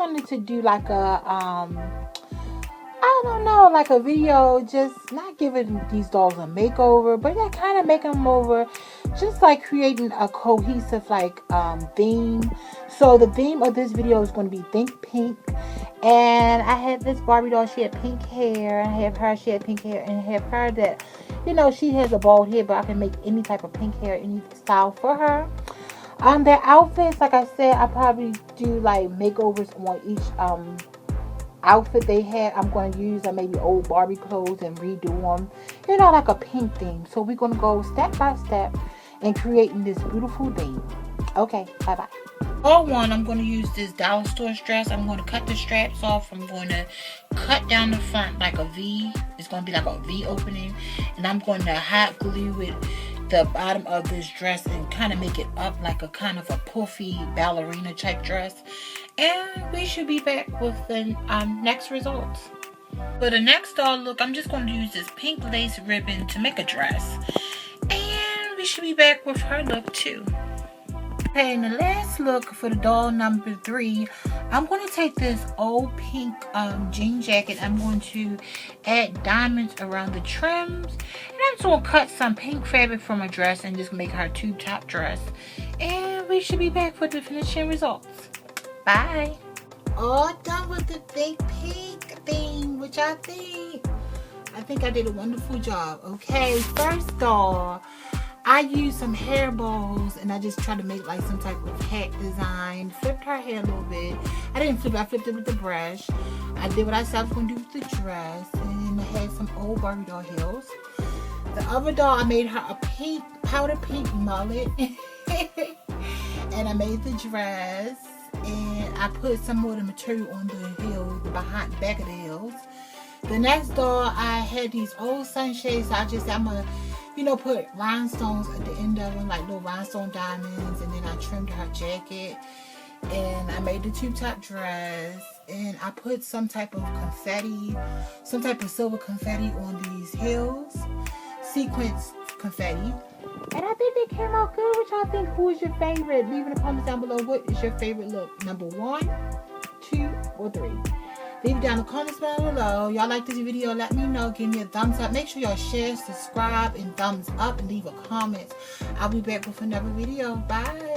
wanted to do like a I don't know, like a video, just not giving these dolls a makeover, but yeah, kind of making them over, just like creating a cohesive like theme. So the theme of this video is going to be Think Pink, and I had this Barbie doll. She had pink hair, and I have her. She had pink hair, and I have her that, you know, she has a bald head, but I can make any type of pink hair, any style for her. Their outfits, like I said, I probably do like makeovers on each outfit they had. I'm going to use maybe old Barbie clothes and redo them, you know, like a pink theme. So we're going to go step by step in creating this beautiful theme. Okay, bye bye. For one, I'm going to use this dollar store dress. I'm going to cut the straps off. I'm going to cut down the front like a V. It's going to be like a V opening, and I'm going to hot glue it the bottom of this dress and kind of make it up like a kind of a puffy ballerina type dress. And we should be back with the next results. For the next doll look, I'm just going to use this pink lace ribbon to make a dress, and we should be back with her look too. Okay, in the last look for the doll number 3, I'm going to take this old pink jean jacket. I'm going to add diamonds around the trims, and I'm just going to cut some pink fabric from a dress and just make her tube top dress. And we should be back for the finishing results. Bye. All done with the Think Pink theme, which I think I did a wonderful job. Okay, first doll, I used some hair bows and I just tried to make like some type of hat design. Flipped her hair a little bit. I didn't flip it, I flipped it with the brush. I did what I said I was going to do with the dress, and I had some old Barbie doll heels. The other doll, I made her a pink, powder pink mullet. And I made the dress, and I put some more of the material on the heels, the back of the heels. The next doll, I had these old sunshades. So I just, I'm going to, you know, put rhinestones at the end of them, like little rhinestone diamonds, and then I trimmed her jacket, and I made the tube top dress, and I put some type of confetti, some type of silver confetti on these heels, sequence confetti, and I think they came out good. What y'all think? Who is your favorite? Leave in the comments down below. What is your favorite look? Number 1, 2, or 3? Leave it down in the comments down below. Y'all like this video, let me know. Give me a thumbs up. Make sure y'all share, subscribe, and thumbs up, and leave a comment. I'll be back with another video. Bye.